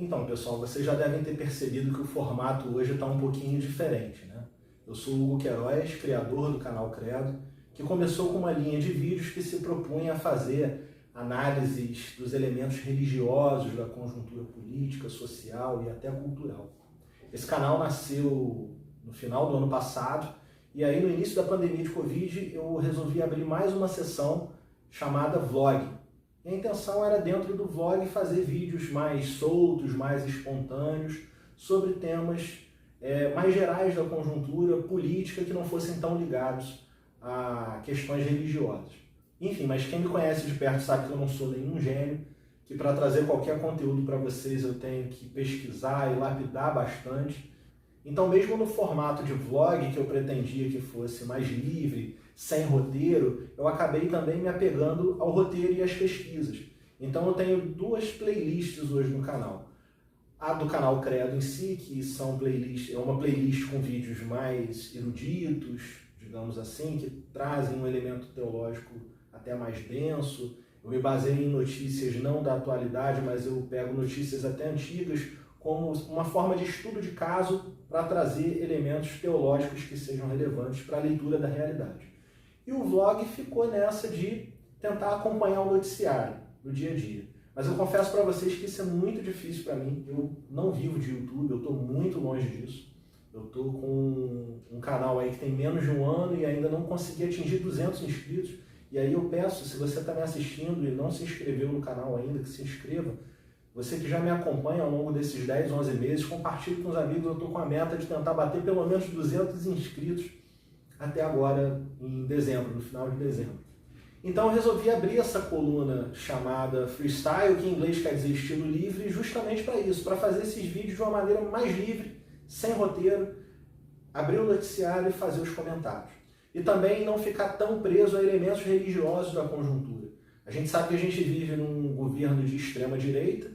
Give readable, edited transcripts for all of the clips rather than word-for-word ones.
Então, pessoal, vocês já devem ter percebido que o formato hoje está um pouquinho diferente, né? Eu sou o Hugo Queiroz, criador do canal Credo, que começou com uma linha de vídeos que se propunha a fazer análises dos elementos religiosos da conjuntura política, social e até cultural. Esse canal nasceu no final do ano passado e aí no início da pandemia de Covid eu resolvi abrir mais uma seção chamada Vlog. E a intenção era dentro do vlog fazer vídeos mais soltos, mais espontâneos, sobre temas mais gerais da conjuntura política que não fossem tão ligados a questões religiosas. Enfim, mas quem me conhece de perto sabe que eu não sou nenhum gênio, que para trazer qualquer conteúdo para vocês eu tenho que pesquisar e lapidar bastante. Então, mesmo no formato de vlog, que eu pretendia que fosse mais livre, sem roteiro, eu acabei também me apegando ao roteiro e às pesquisas. Então eu tenho duas playlists hoje no canal. A do canal Credo em si, que é uma playlist com vídeos mais eruditos, digamos assim, que trazem um elemento teológico até mais denso. Eu me baseio em notícias não da atualidade, mas eu pego notícias até antigas, como uma forma de estudo de caso para trazer elementos teológicos que sejam relevantes para a leitura da realidade. E o vlog ficou nessa de tentar acompanhar o noticiário do dia a dia. Mas eu confesso para vocês que isso é muito difícil para mim. Eu não vivo de YouTube, eu estou muito longe disso. Eu estou com um canal aí que tem menos de um ano e ainda não consegui atingir 200 inscritos. E aí eu peço, se você está me assistindo e não se inscreveu no canal ainda, que se inscreva. Você que já me acompanha ao longo desses 10, 11 meses, compartilhe com os amigos. Eu estou com a meta de tentar bater pelo menos 200 inscritos até agora em dezembro, no final de dezembro. Então eu resolvi abrir essa coluna chamada Freestyle, que em inglês quer dizer estilo livre, justamente para isso, para fazer esses vídeos de uma maneira mais livre, sem roteiro, abrir o noticiário e fazer os comentários. E também não ficar tão preso a elementos religiosos da conjuntura. A gente sabe que a gente vive num governo de extrema direita,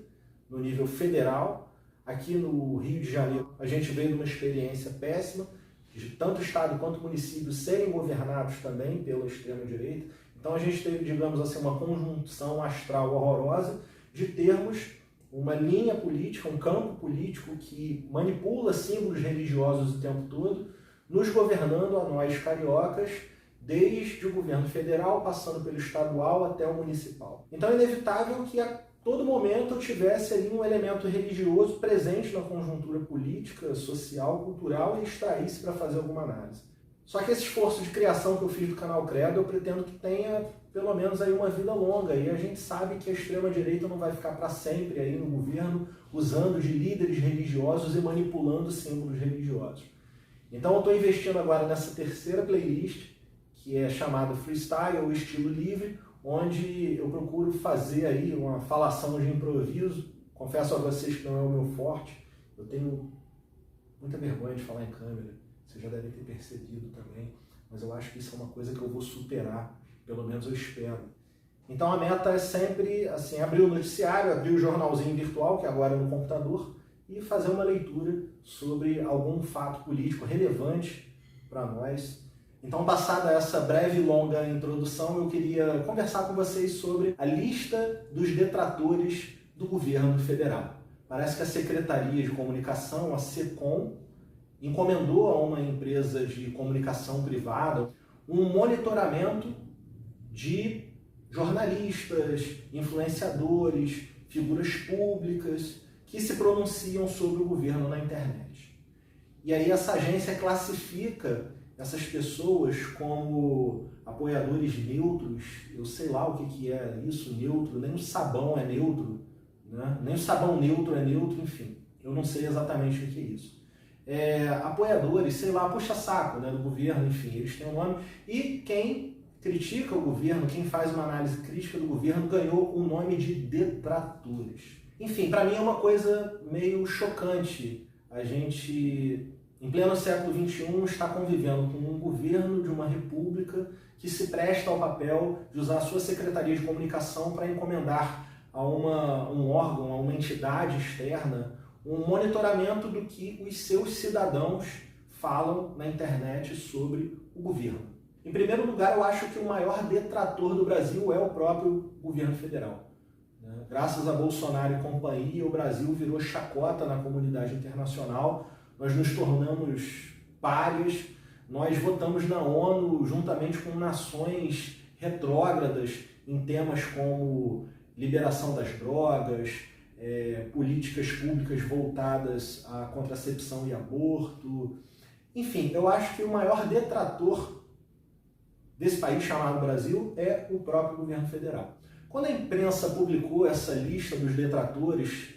no nível federal. Aqui no Rio de Janeiro a gente veio de uma experiência péssima, de tanto Estado quanto município serem governados também pela extrema-direita. Então a gente teve, digamos assim, uma conjunção astral horrorosa de termos uma linha política, um campo político que manipula símbolos religiosos o tempo todo, nos governando a nós cariocas, desde o governo federal, passando pelo estadual até o municipal. Então é inevitável que a todo momento tivesse ali um elemento religioso presente na conjuntura política, social, cultural e extraísse para fazer alguma análise. Só que esse esforço de criação que eu fiz do canal Credo, eu pretendo que tenha pelo menos aí uma vida longa. E a gente sabe que a extrema-direita não vai ficar para sempre aí no governo usando de líderes religiosos e manipulando símbolos religiosos. Então eu estou investindo agora nessa terceira playlist, que é chamada Freestyle, ou Estilo Livre, onde eu procuro fazer aí uma falação de improviso. Confesso a vocês que não é o meu forte, eu tenho muita vergonha de falar em câmera, vocês já devem ter percebido também, mas eu acho que isso é uma coisa que eu vou superar, pelo menos eu espero. Então a meta é sempre assim, abrir o noticiário, abrir o jornalzinho virtual, que agora é no computador, e fazer uma leitura sobre algum fato político relevante para nós. Então, passada essa breve e longa introdução, eu queria conversar com vocês sobre a lista dos detratores do governo federal. Parece que a Secretaria de Comunicação, a SECOM, encomendou a uma empresa de comunicação privada um monitoramento de jornalistas, influenciadores, figuras públicas que se pronunciam sobre o governo na internet. E aí essa agência classifica essas pessoas como apoiadores neutros. Eu sei lá o que é isso, neutro, nem o sabão é neutro, né? Nem o sabão neutro é neutro, enfim, eu não sei exatamente o que é isso. Apoiadores, sei lá, puxa-saco, né, do governo, enfim, eles têm um nome. E quem critica o governo, quem faz uma análise crítica do governo, ganhou o nome de detratores. Enfim, para mim é uma coisa meio chocante a gente, em pleno século XXI, está convivendo com um governo de uma república que se presta ao papel de usar a sua Secretaria de Comunicação para encomendar a um órgão, a uma entidade externa, um monitoramento do que os seus cidadãos falam na internet sobre o governo. Em primeiro lugar, eu acho que o maior detrator do Brasil é o próprio governo federal. graças a Bolsonaro e companhia, o Brasil virou chacota na comunidade internacional, nós nos tornamos párias, nós votamos na ONU juntamente com nações retrógradas em temas como liberação das drogas, políticas públicas voltadas à contracepção e aborto. Enfim, eu acho que o maior detrator desse país chamado Brasil é o próprio governo federal. Quando a imprensa publicou essa lista dos detratores,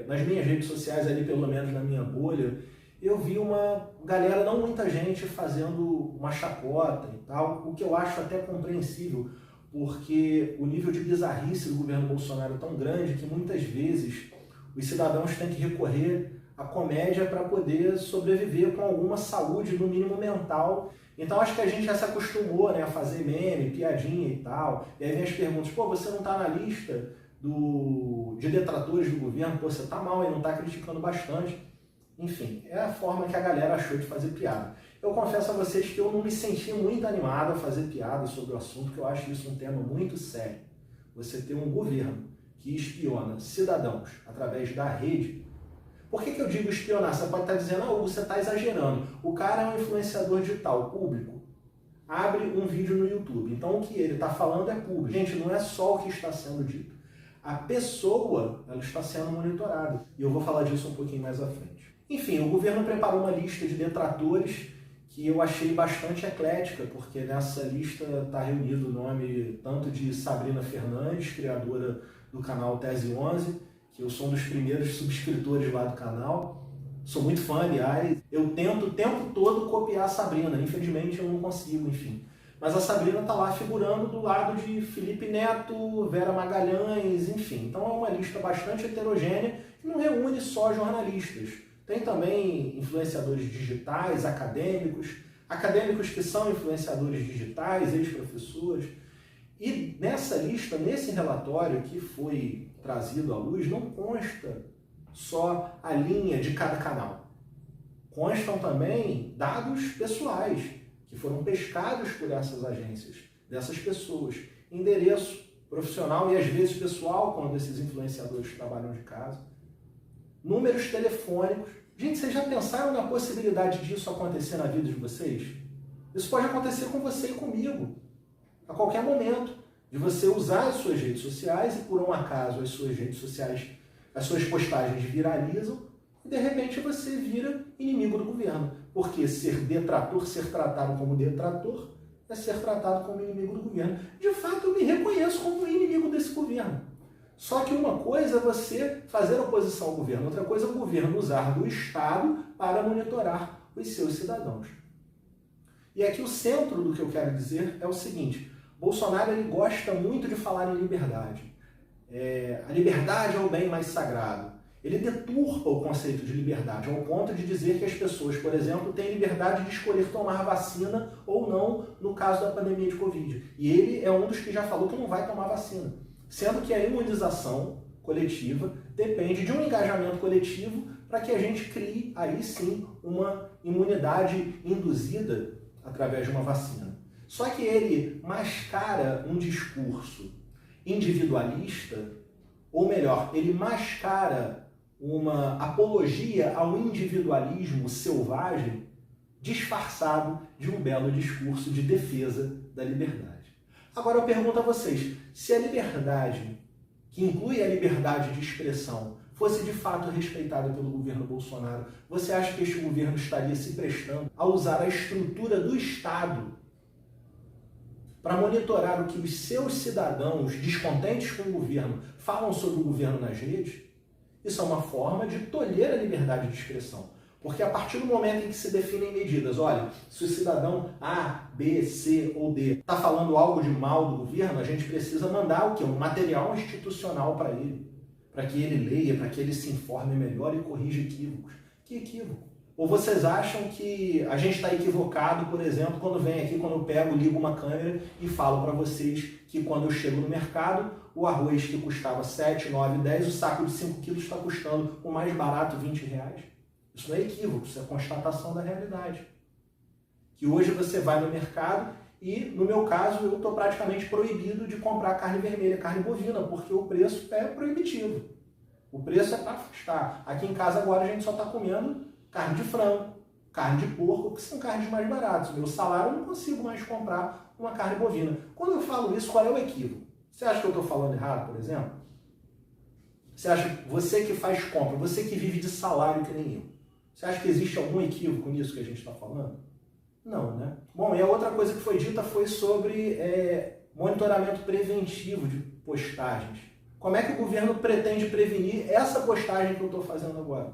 nas minhas redes sociais, ali pelo menos na minha bolha, eu vi uma galera, não muita gente, fazendo uma chacota e tal, o que eu acho até compreensível, porque o nível de bizarrice do governo Bolsonaro é tão grande que muitas vezes os cidadãos têm que recorrer à comédia para poder sobreviver com alguma saúde, no mínimo mental. Então acho que a gente já se acostumou, né, a fazer meme, piadinha e tal. E aí vem as perguntas, pô, você não está na lista de detratores do governo, pô, você está mal e não está criticando bastante. Enfim, é a forma que a galera achou de fazer piada. Eu confesso a vocês que eu não me senti muito animado a fazer piada sobre o assunto, porque eu acho isso um tema muito sério. Você ter um governo que espiona cidadãos através da rede. Por que eu digo espionar? Você pode estar dizendo, Hugo, você está exagerando. O cara é um influenciador digital, público. Abre um vídeo no YouTube. Então o que ele está falando é público. Gente, não é só o que está sendo dito. A pessoa, ela está sendo monitorada. E eu vou falar disso um pouquinho mais à frente. Enfim, o governo preparou uma lista de detratores que eu achei bastante eclética, porque nessa lista está reunido o nome tanto de Sabrina Fernandes, criadora do canal Tese 11, que eu sou um dos primeiros subscritores lá do canal. Sou muito fã, aliás. Eu tento o tempo todo copiar a Sabrina, infelizmente eu não consigo, enfim. Mas a Sabrina está lá figurando do lado de Felipe Neto, Vera Magalhães, enfim. Então é uma lista bastante heterogênea que não reúne só jornalistas. Tem também influenciadores digitais, acadêmicos que são influenciadores digitais, ex-professores. E nessa lista, nesse relatório que foi trazido à luz, não consta só a linha de cada canal. Constam também dados pessoais, que foram pescados por essas agências, dessas pessoas. Endereço profissional e às vezes pessoal, quando esses influenciadores trabalham de casa. Números telefônicos. Gente, vocês já pensaram na possibilidade disso acontecer na vida de vocês? Isso pode acontecer com você e comigo, a qualquer momento, de você usar as suas redes sociais e por um acaso as suas redes sociais, as suas postagens viralizam e de repente você vira inimigo do governo. Porque ser detrator, ser tratado como detrator, é ser tratado como inimigo do governo. De fato, eu me reconheço como inimigo desse governo. Só que uma coisa é você fazer oposição ao governo, outra coisa é o governo usar do Estado para monitorar os seus cidadãos. E aqui o centro do que eu quero dizer é o seguinte: Bolsonaro ele gosta muito de falar em liberdade. A liberdade é o bem mais sagrado. Ele deturpa o conceito de liberdade, ao ponto de dizer que as pessoas, por exemplo, têm liberdade de escolher tomar vacina ou não no caso da pandemia de Covid. E ele é um dos que já falou que não vai tomar vacina. Sendo que a imunização coletiva depende de um engajamento coletivo para que a gente crie, aí sim, uma imunidade induzida através de uma vacina. Só que ele mascara um discurso individualista, ou melhor, ele mascara uma apologia ao individualismo selvagem disfarçado de um belo discurso de defesa da liberdade. Agora eu pergunto a vocês, se a liberdade, que inclui a liberdade de expressão, fosse de fato respeitada pelo governo Bolsonaro, você acha que este governo estaria se prestando a usar a estrutura do Estado para monitorar o que os seus cidadãos, descontentes com o governo, falam sobre o governo nas redes? Isso é uma forma de tolher a liberdade de expressão. Porque a partir do momento em que se definem medidas, olha, se o cidadão A, B, C ou D está falando algo de mal do governo, a gente precisa mandar o quê? Um material institucional para ele, para que ele leia, para que ele se informe melhor e corrija equívocos. Que equívoco? Ou vocês acham que a gente está equivocado, por exemplo, quando vem aqui, quando eu pego, ligo uma câmera e falo para vocês que quando eu chego no mercado, o arroz que custava 7, 9, 10, o saco de 5 quilos está custando o mais barato R$20. Isso não é equívoco, isso é constatação da realidade. Que hoje você vai no mercado E, no meu caso, eu estou praticamente proibido de comprar carne vermelha, carne bovina, porque o preço é proibitivo. O preço é para afastar. Aqui em casa agora a gente só está comendo carne de frango, carne de porco, que são carnes mais baratas. O meu salário eu não consigo mais comprar uma carne bovina. Quando eu falo isso, qual é o equívoco? Você acha que eu estou falando errado, por exemplo? Você acha que você que faz compra, você que vive de salário que nem eu, você acha que existe algum equívoco nisso que a gente está falando? Não, né? Bom, e a outra coisa que foi dita foi sobre monitoramento preventivo de postagens. Como é que o governo pretende prevenir essa postagem que eu estou fazendo agora?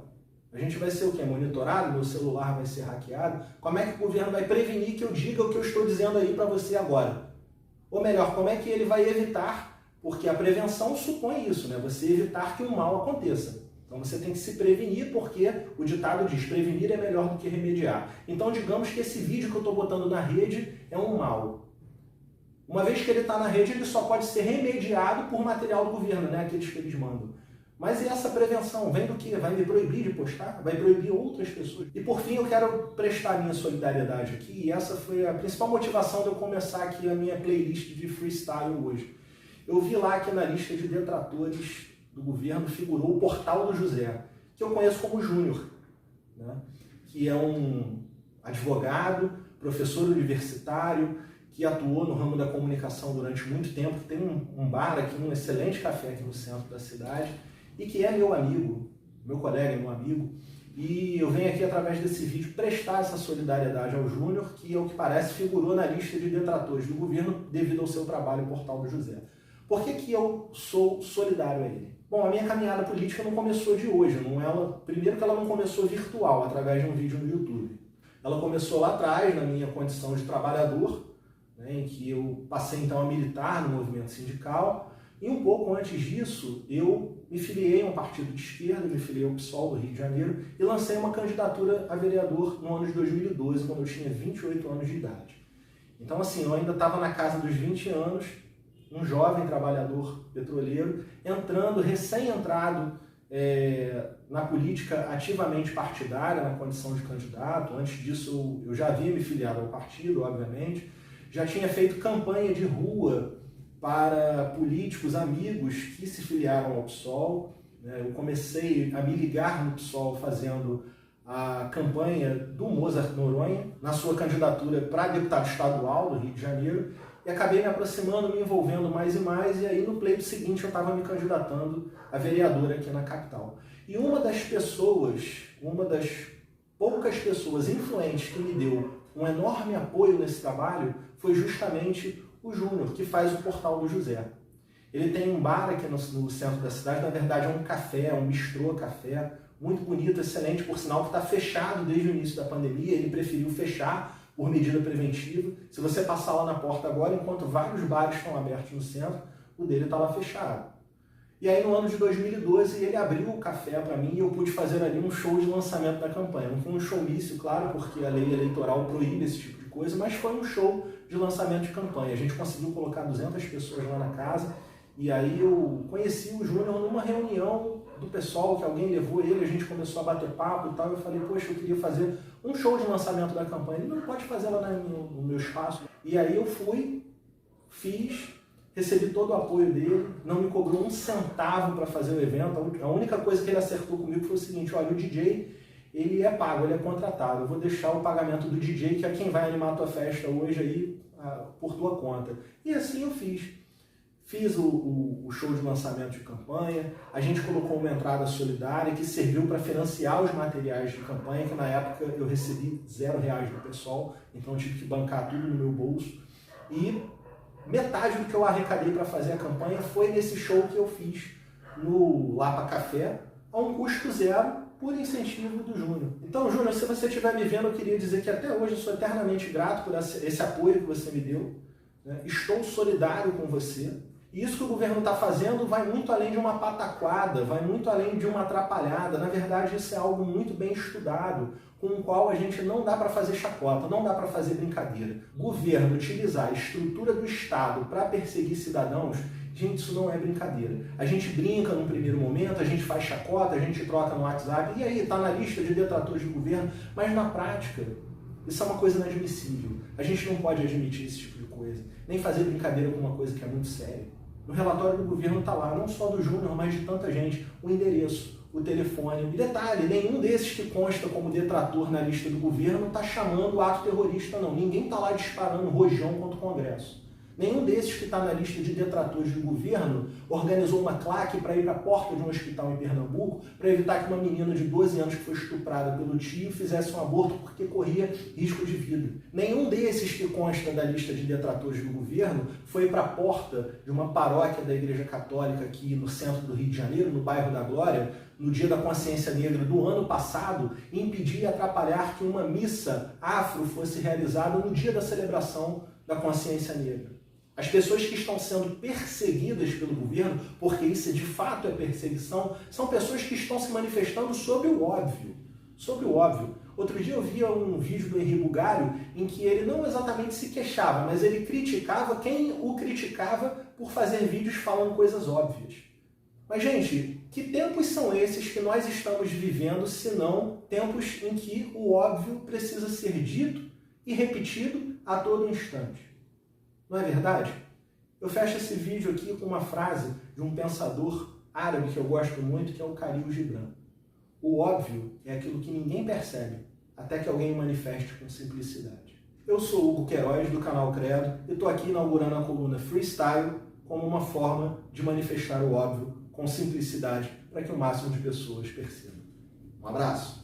A gente vai ser o quê? Monitorado? Meu celular vai ser hackeado? Como é que o governo vai prevenir que eu diga o que eu estou dizendo aí para você agora? Ou melhor, como é que ele vai evitar? Porque a prevenção supõe isso, né? Você evitar que o mal aconteça. Então você tem que se prevenir, porque o ditado diz, prevenir é melhor do que remediar. Então digamos que esse vídeo que eu estou botando na rede é um mal. Uma vez que ele está na rede, ele só pode ser remediado por material do governo, né? Aqueles que eles mandam. Mas e essa prevenção? Vem do quê? Vai me proibir de postar? Vai proibir outras pessoas? E por fim eu quero prestar minha solidariedade aqui, e essa foi a principal motivação de eu começar aqui a minha playlist de freestyle hoje. Eu vi lá que na lista de detratores do governo figurou o Portal do José, que eu conheço como Júnior, né? Que é um advogado, professor universitário, que atuou no ramo da comunicação durante muito tempo, que tem um bar aqui, um excelente café aqui no centro da cidade, e que é meu amigo, meu colega, meu amigo, e eu venho aqui através desse vídeo prestar essa solidariedade ao Júnior, que ao que parece figurou na lista de detratores do governo devido ao seu trabalho Portal do José. Por que eu sou solidário a ele? Bom, a minha caminhada política não começou de hoje. Primeiro que ela não começou virtual, através de um vídeo no YouTube. Ela começou lá atrás, na minha condição de trabalhador, né, em que eu passei então a militar no movimento sindical, e um pouco antes disso eu me filiei a um partido de esquerda, me filiei ao PSOL do Rio de Janeiro e lancei uma candidatura a vereador no ano de 2012, quando eu tinha 28 anos de idade. Então assim, eu ainda estava na casa dos 20 anos, um jovem trabalhador petroleiro, recém-entrado na política ativamente partidária, na condição de candidato. Antes disso eu já havia me filiado ao partido, obviamente, já tinha feito campanha de rua para políticos amigos que se filiaram ao PSOL. Eu comecei a me ligar no PSOL fazendo a campanha do Mozart Noronha, na sua candidatura para deputado estadual do Rio de Janeiro, e acabei me aproximando, me envolvendo mais e mais, e aí no pleito seguinte eu estava me candidatando a vereador aqui na capital. E uma das poucas pessoas influentes que me deu um enorme apoio nesse trabalho foi justamente o Júnior, que faz o Portal do José. Ele tem um bar aqui no centro da cidade, na verdade é um café, um bistrô café, muito bonito, excelente, por sinal que está fechado desde o início da pandemia. Ele preferiu fechar por medida preventiva. Se você passar lá na porta agora, enquanto vários bares estão abertos no centro, o dele está lá fechado. E aí no ano de 2012 ele abriu o café para mim e eu pude fazer ali um show de lançamento da campanha. Não foi um showmício, claro, porque a lei eleitoral proíbe esse tipo de coisa, mas foi um show de lançamento de campanha. A gente conseguiu colocar 200 pessoas lá na casa, e aí eu conheci o Júnior numa reunião do pessoal, que alguém levou ele, a gente começou a bater papo e tal. Eu falei, poxa, eu queria fazer um show de lançamento da campanha. Ele não pode fazer lá no meu espaço. E aí eu fui, fiz, recebi todo o apoio dele, não me cobrou um centavo para fazer o evento. A única coisa que ele acertou comigo foi o seguinte: olha, o DJ, ele é pago, ele é contratado. Eu vou deixar o pagamento do DJ, que é quem vai animar a tua festa hoje aí, por tua conta. E assim eu fiz. Fiz o show de lançamento de campanha, a gente colocou uma entrada solidária que serviu para financiar os materiais de campanha, que na época eu recebi R$0 do pessoal, então eu tive que bancar tudo no meu bolso. E metade do que eu arrecadei para fazer a campanha foi nesse show que eu fiz no Lapa Café, a um custo zero, por incentivo do Júnior. Então, Júnior, se você estiver me vendo, eu queria dizer que até hoje eu sou eternamente grato por esse apoio que você me deu, né? Estou solidário com você. E isso que o governo está fazendo vai muito além de uma pataquada, vai muito além de uma atrapalhada. Na verdade, isso é algo muito bem estudado, com o qual a gente não dá para fazer chacota, não dá para fazer brincadeira. Governo utilizar a estrutura do Estado para perseguir cidadãos, gente, isso não é brincadeira. A gente brinca no primeiro momento, a gente faz chacota, a gente troca no WhatsApp, e aí está na lista de detratores do governo, mas na prática, Isso é uma coisa inadmissível. A gente não pode admitir esse tipo de coisa, nem fazer brincadeira com uma coisa que é muito séria. No relatório do governo está lá, não só do Júnior, mas de tanta gente, o endereço, o telefone. E detalhe, nenhum desses que consta como detrator na lista do governo está chamando o ato terrorista, não. Ninguém está lá disparando rojão contra o Congresso. Nenhum desses que está na lista de detratores do governo organizou uma claque para ir para a porta de um hospital em Pernambuco para evitar que uma menina de 12 anos que foi estuprada pelo tio fizesse um aborto porque corria risco de vida. Nenhum desses que consta da lista de detratores do governo foi para a porta de uma paróquia da Igreja Católica aqui no centro do Rio de Janeiro, no bairro da Glória, no Dia da Consciência Negra do ano passado, e impedir e atrapalhar que uma missa afro fosse realizada no dia da celebração da Consciência Negra. As pessoas que estão sendo perseguidas pelo governo, porque isso de fato é perseguição, são pessoas que estão se manifestando sobre o óbvio. Sobre o óbvio. Outro dia eu via um vídeo do Henri Bugalho em que ele não exatamente se queixava, mas ele criticava quem o criticava por fazer vídeos falando coisas óbvias. Mas, gente, que tempos são esses que nós estamos vivendo, se não tempos em que o óbvio precisa ser dito e repetido a todo instante? Não é verdade? Eu fecho esse vídeo aqui com uma frase de um pensador árabe que eu gosto muito, que é o Khalil Gibran. O óbvio é aquilo que ninguém percebe, até que alguém manifeste com simplicidade. Eu sou Hugo Queiroz, do canal Credo, e estou aqui inaugurando a coluna Freestyle como uma forma de manifestar o óbvio com simplicidade para que o máximo de pessoas percebam. Um abraço!